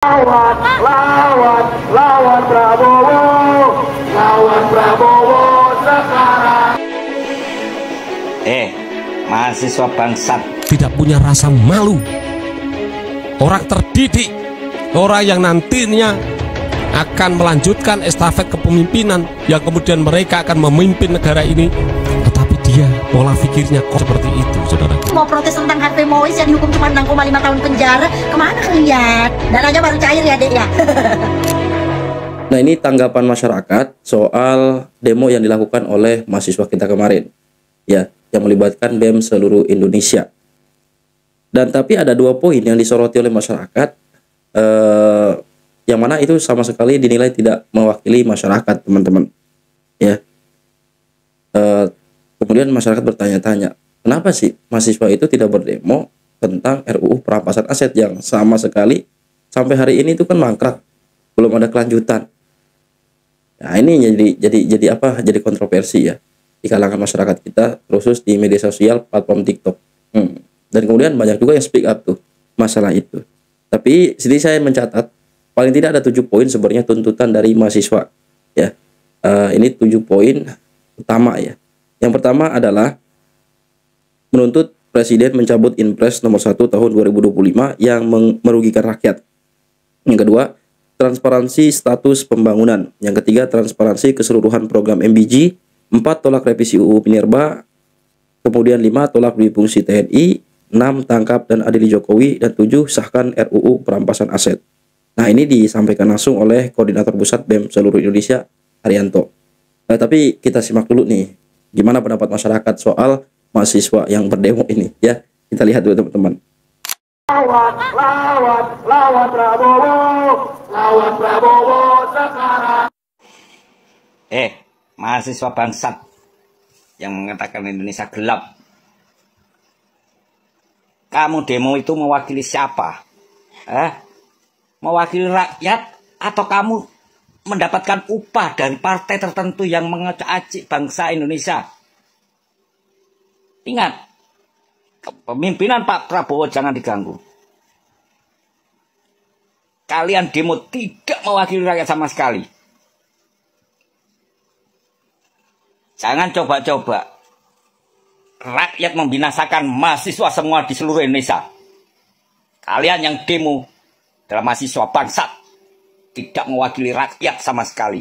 Lawan, lawan, lawan Prabowo, lawan Prabowo sekarang. Mahasiswa bangsat tidak punya rasa malu, orang terdidik, orang yang nantinya akan melanjutkan estafet kepemimpinan yang kemudian mereka akan memimpin negara ini, tetapi dia pola pikirnya kok seperti itu, saudara. Mau protes tentang Harvey Mois yang dihukum cuma 6,5 tahun penjara, kemana kalian? Dananya baru cair ya, Dek ya? Nah, ini tanggapan masyarakat soal demo yang dilakukan oleh mahasiswa kita kemarin, ya, yang melibatkan BEM seluruh Indonesia. Dan tapi ada dua poin yang disoroti oleh masyarakat, yang mana itu sama sekali dinilai tidak mewakili masyarakat, teman-teman. Ya, kemudian masyarakat bertanya-tanya, kenapa sih mahasiswa itu tidak berdemo tentang RUU perampasan aset yang sama sekali sampai hari ini itu kan mangkrak, belum ada kelanjutan. Nah, ini jadi kontroversi ya di kalangan masyarakat kita, khusus di media sosial platform TikTok. Dan kemudian banyak juga yang speak up tuh masalah itu. Tapi sini saya mencatat paling tidak ada 7 poin sebenarnya tuntutan dari mahasiswa. Ya, ini 7 poin utama ya. Yang pertama adalah menuntut Presiden mencabut Inpres nomor 1 tahun 2025 yang merugikan rakyat. Yang kedua, transparansi status pembangunan. Yang ketiga, transparansi keseluruhan program MBG. 4, tolak revisi UU Minerba. Kemudian 5, tolak duit fungsi TNI. 6, tangkap dan adili Jokowi. Dan 7, sahkan RUU perampasan aset. Nah, ini disampaikan langsung oleh Koordinator Pusat BEM seluruh Indonesia, Haryanto. Tapi kita simak dulu nih, gimana pendapat masyarakat soal mahasiswa yang berdemo ini, ya. Kita lihat dulu, teman-teman. Lawan, lawan, lawan Prabowo, lawan Prabowo sekarang. mahasiswa bangsat yang mengatakan Indonesia gelap. Kamu demo itu mewakili siapa? Mewakili rakyat atau kamu mendapatkan upah dari partai tertentu yang mengacak-acik bangsa Indonesia? Ingat, kepemimpinan Pak Prabowo jangan diganggu. Kalian demo tidak mewakili rakyat sama sekali. Jangan coba-coba rakyat membinasakan mahasiswa semua di seluruh Indonesia. Kalian yang demo adalah mahasiswa bangsat, tidak mewakili rakyat sama sekali.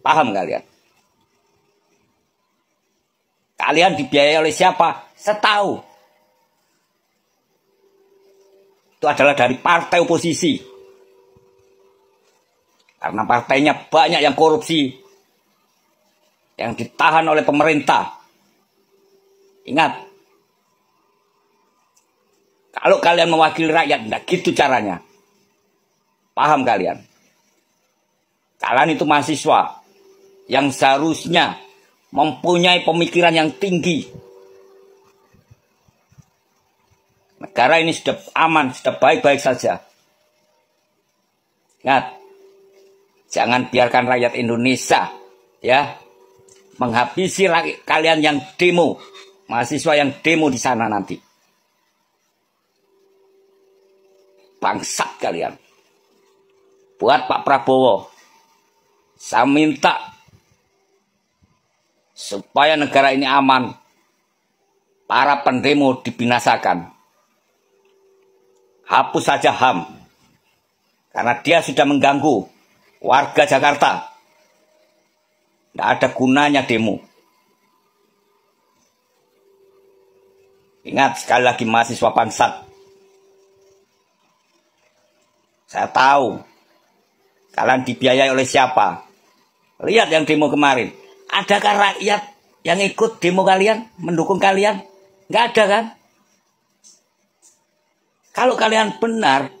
Paham kalian? Kalian dibiayai oleh siapa? Setahu. Itu adalah dari partai oposisi. Karena partainya banyak yang korupsi, yang ditahan oleh pemerintah. Ingat, kalau kalian mewakili rakyat, enggak gitu caranya. Paham kalian? Kalian itu mahasiswa yang seharusnya mempunyai pemikiran yang tinggi. Negara ini sudah aman, sudah baik-baik saja. Ingat, jangan biarkan rakyat Indonesia ya menghabisi kalian yang demo, mahasiswa yang demo di sana nanti. Bangsat kalian. Buat Pak Prabowo, saya minta supaya negara ini aman, para pendemo dibinasakan. Hapus saja HAM, karena dia sudah mengganggu warga Jakarta. Tidak ada gunanya demo. Ingat sekali lagi mahasiswa bangsat. Saya tahu kalian dibiayai oleh siapa. Lihat yang demo kemarin. Adakah rakyat yang ikut demo kalian, mendukung kalian? Nggak ada kan? Kalau kalian benar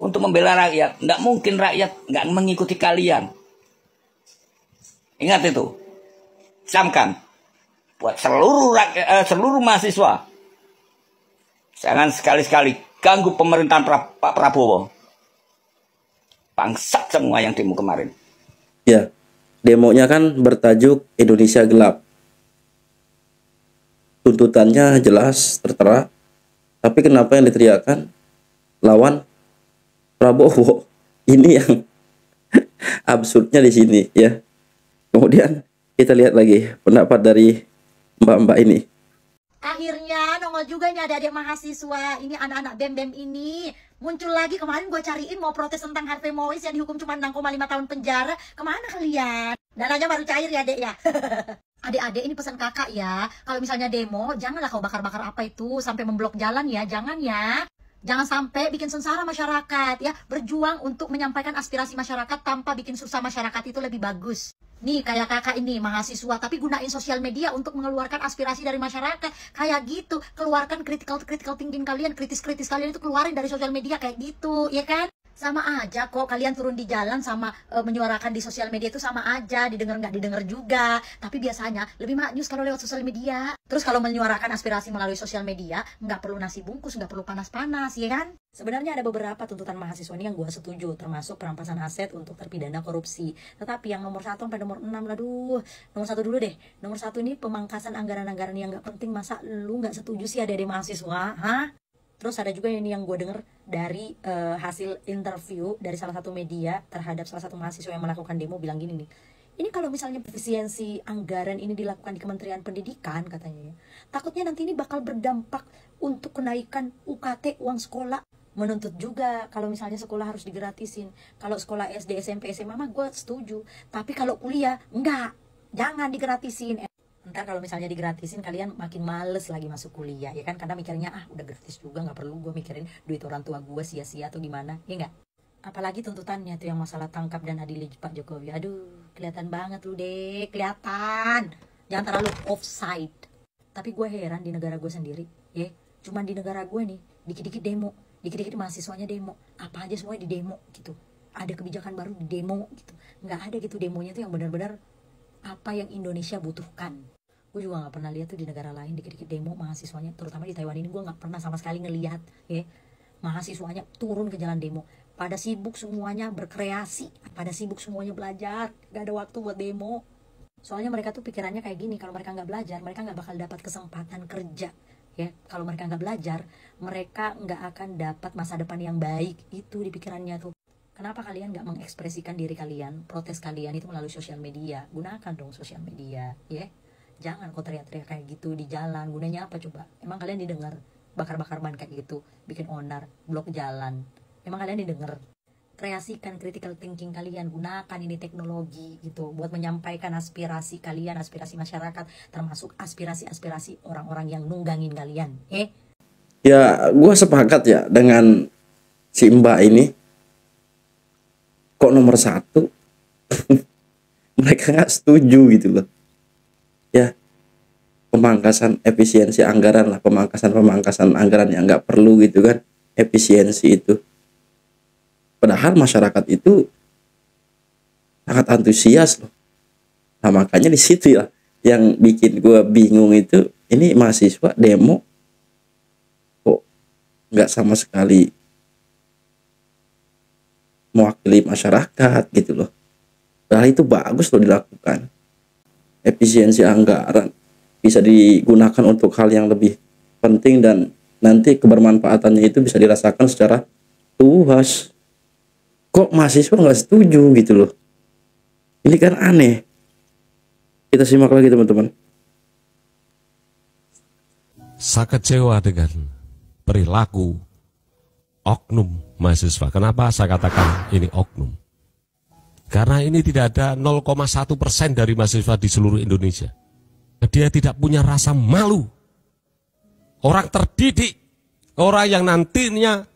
untuk membela rakyat, nggak mungkin rakyat nggak mengikuti kalian. Ingat itu. Camkan buat seluruh rakyat, seluruh mahasiswa. Jangan sekali-sekali ganggu pemerintahan Pak Prabowo. Bangsat semua yang demo kemarin. Ya, demonya kan bertajuk Indonesia Gelap. Tuntutannya jelas, tertera. Tapi kenapa yang diteriakan lawan Prabowo. Ini yang absurdnya di sini ya. Kemudian kita lihat lagi pendapat dari mbak-mbak ini. Akhirnya nongol juga nih ada adik mahasiswa, ini anak-anak BEM-BEM ini muncul lagi. Kemarin gue cariin mau protes tentang Harvey Mois yang dihukum cuma 6,5 tahun penjara. Kemana kalian? Dananya baru cair ya dek ya. Adik-adik ini pesan kakak ya, kalau misalnya demo janganlah kau bakar-bakar apa itu sampai memblok jalan ya, jangan ya. Jangan sampai bikin sengsara masyarakat ya. Berjuang untuk menyampaikan aspirasi masyarakat tanpa bikin susah masyarakat itu lebih bagus. Nih kayak kakak ini mahasiswa tapi gunain sosial media untuk mengeluarkan aspirasi dari masyarakat. Kayak gitu, keluarkan critical thinking kalian, kritis kalian itu keluarin dari sosial media kayak gitu, ya kan? Sama aja kok kalian turun di jalan sama menyuarakan di sosial media itu sama aja, didengar nggak didengar juga. Tapi biasanya lebih maknyus kalau lewat sosial media. Terus kalau menyuarakan aspirasi melalui sosial media nggak perlu nasi bungkus, nggak perlu panas-panas, ya kan? Sebenarnya ada beberapa tuntutan mahasiswa ini yang gue setuju, termasuk perampasan aset untuk terpidana korupsi. Tetapi yang nomor 1 sampai nomor 6, aduh, nomor 1 dulu deh. Nomor 1 ini pemangkasan anggaran-anggaran yang nggak penting. Masa lu nggak setuju sih ada mahasiswa? Hah? Terus ada juga ini yang gue denger dari hasil interview dari salah satu media terhadap salah satu mahasiswa yang melakukan demo, bilang gini nih. Ini kalau misalnya efisiensi anggaran ini dilakukan di Kementerian Pendidikan katanya ya, takutnya nanti ini bakal berdampak untuk kenaikan UKT uang sekolah. Menuntut juga kalau misalnya sekolah harus digratisin. Kalau sekolah SD, SMP, SMA mah gue setuju. Tapi kalau kuliah enggak, jangan digratisin. Ntar kalau misalnya digratisin kalian makin males lagi masuk kuliah ya kan, karena mikirnya udah gratis juga, nggak perlu gue mikirin duit orang tua gue sia-sia atau gimana, ya nggak? Apalagi tuntutannya tuh yang masalah tangkap dan adil Pak Jokowi. Aduh, kelihatan banget lu deh, kelihatan. Jangan terlalu offside. Tapi gue heran di negara gue sendiri, ya. Cuman di negara gue nih, dikit-dikit demo, dikit-dikit mahasiswanya demo, apa aja semuanya di demo gitu. Ada kebijakan baru di demo gitu. Nggak ada gitu demonya tuh yang benar-benar apa yang Indonesia butuhkan. Gue juga nggak pernah lihat tuh di negara lain dikit-dikit demo mahasiswanya, terutama di Taiwan ini gue nggak pernah sama sekali ngelihat ya mahasiswanya turun ke jalan demo. Pada sibuk semuanya berkreasi, pada sibuk semuanya belajar, gak ada waktu buat demo. Soalnya mereka tuh pikirannya kayak gini, kalau mereka nggak belajar mereka nggak bakal dapat kesempatan kerja ya. Kalau mereka nggak belajar mereka nggak akan dapat masa depan yang baik, itu di pikirannya tuh. Kenapa kalian nggak mengekspresikan diri kalian, protes kalian itu melalui sosial media? Gunakan dong sosial media, ya. Jangan kok teriak-teriak kayak gitu di jalan. Gunanya apa coba? Emang kalian didengar? Bakar-bakar ban kayak gitu, bikin onar, blok jalan. Emang kalian didengar? Kreasikan critical thinking kalian, gunakan ini teknologi gitu buat menyampaikan aspirasi kalian, aspirasi masyarakat, termasuk aspirasi-aspirasi orang-orang yang nunggangin kalian. Ya, gue sepakat ya dengan si Mbak ini. Kok nomor 1 mereka nggak setuju gitu loh ya, pemangkasan efisiensi anggaran lah, pemangkasan anggaran yang nggak perlu gitu kan, efisiensi itu. Padahal masyarakat itu sangat antusias loh. Nah makanya di situ ya yang bikin gue bingung itu, ini mahasiswa demo kok nggak sama sekali mewakili masyarakat gitu loh. Padahal itu bagus loh dilakukan. Efisiensi anggaran bisa digunakan untuk hal yang lebih penting dan nanti kebermanfaatannya itu bisa dirasakan secara luas. Kok mahasiswa nggak setuju gitu loh? Ini kan aneh. Kita simak lagi teman-teman. Saya kecewa dengan perilaku oknum mahasiswa. Kenapa saya katakan ini oknum? Karena ini tidak ada 0,1% dari mahasiswa di seluruh Indonesia. Dia tidak punya rasa malu. Orang terdidik, orang yang nantinya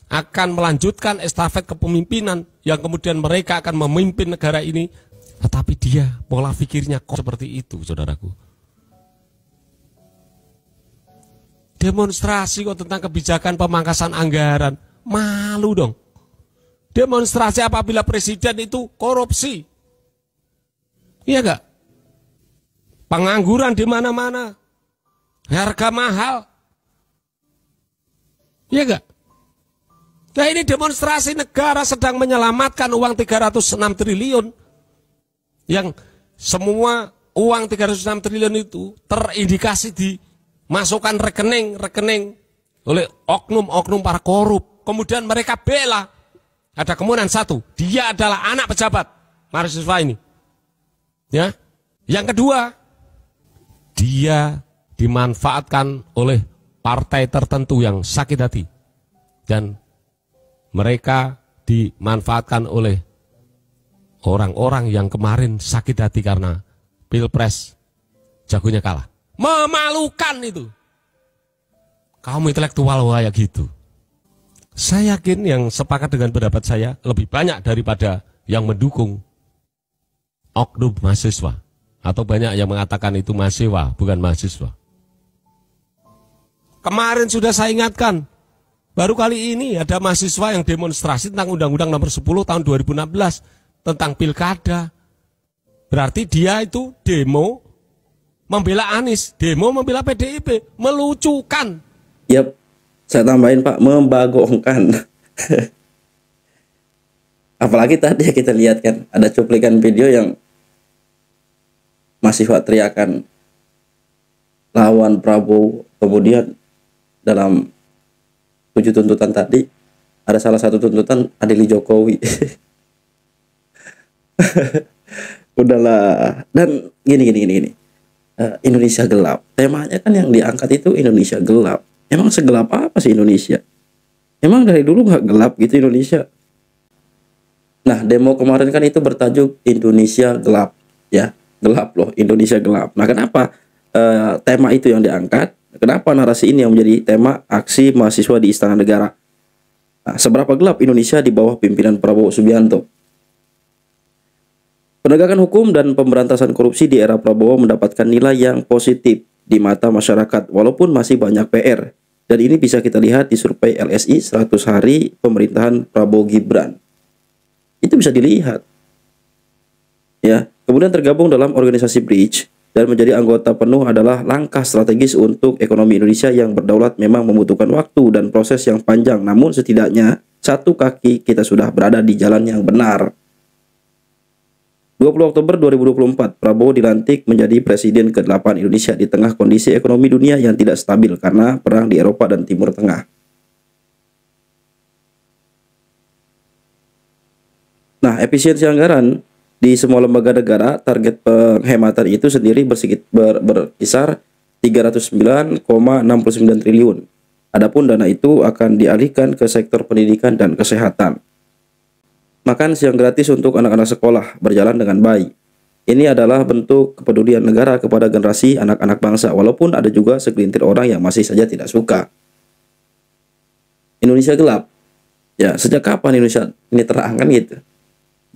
akan melanjutkan estafet kepemimpinan, yang kemudian mereka akan memimpin negara ini. Tetapi dia pola pikirnya kok seperti itu, saudaraku. Demonstrasi kok tentang kebijakan pemangkasan anggaran. Malu dong. Demonstrasi apabila presiden itu korupsi. Iya enggak? Pengangguran di mana-mana. Harga mahal. Iya enggak? Nah ini demonstrasi negara sedang menyelamatkan uang 306 triliun. Yang semua uang 306 triliun itu terindikasi dimasukkan rekening oleh oknum-oknum para korup. Kemudian mereka bela Ada kemungkinan satu, dia adalah anak pejabat mahasiswa ini. Ya. Yang kedua, dia dimanfaatkan oleh partai tertentu yang sakit hati. Dan mereka dimanfaatkan oleh orang-orang yang kemarin sakit hati karena Pilpres jagonya kalah. Memalukan itu. Kaum intelektual kayak gitu. Saya yakin yang sepakat dengan pendapat saya lebih banyak daripada yang mendukung oknum mahasiswa. Atau banyak yang mengatakan itu mahasiswa, bukan mahasiswa. Kemarin sudah saya ingatkan, baru kali ini ada mahasiswa yang demonstrasi tentang Undang-Undang Nomor 10 tahun 2016 tentang pilkada. Berarti dia itu demo membela Anies, demo membela PDIP, melucukan. Yap, saya tambahin Pak, membagongkan. Apalagi tadi kita lihat kan, ada cuplikan video yang mahasiswa teriakan lawan Prabowo. Kemudian dalam 7 tuntutan tadi, ada salah satu tuntutan adili Jokowi. Udahlah. Dan gini. Indonesia gelap. Temanya kan yang diangkat itu Indonesia gelap. Emang segelap apa sih Indonesia? Emang dari dulu nggak gelap gitu Indonesia? Nah, demo kemarin kan itu bertajuk Indonesia gelap, ya, gelap loh, Indonesia gelap. Nah, kenapa tema itu yang diangkat? Kenapa narasi ini yang menjadi tema aksi mahasiswa di Istana Negara? Nah, seberapa gelap Indonesia di bawah pimpinan Prabowo Subianto? Penegakan hukum dan pemberantasan korupsi di era Prabowo mendapatkan nilai yang positif di mata masyarakat, walaupun masih banyak PR. Dan ini bisa kita lihat di survei LSI 100 hari pemerintahan Prabowo Gibran. Itu bisa dilihat. Ya, kemudian tergabung dalam organisasi Bridge dan menjadi anggota penuh adalah langkah strategis untuk ekonomi Indonesia yang berdaulat memang membutuhkan waktu dan proses yang panjang. Namun setidaknya satu kaki kita sudah berada di jalan yang benar. 20 Oktober 2024, Prabowo dilantik menjadi Presiden ke-8 Indonesia di tengah kondisi ekonomi dunia yang tidak stabil karena perang di Eropa dan Timur Tengah. Nah, efisiensi anggaran di semua lembaga negara, target penghematan itu sendiri berkisar 309,69 triliun. Adapun dana itu akan dialihkan ke sektor pendidikan dan kesehatan. Makan siang gratis untuk anak-anak sekolah berjalan dengan baik. Ini adalah bentuk kepedulian negara kepada generasi anak-anak bangsa, walaupun ada juga segelintir orang yang masih saja tidak suka. Indonesia gelap. Ya, sejak kapan Indonesia ini terang kan gitu.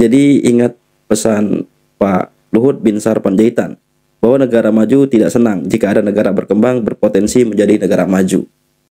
Jadi ingat pesan Pak Luhut Binsar Panjaitan bahwa negara maju tidak senang jika ada negara berkembang berpotensi menjadi negara maju.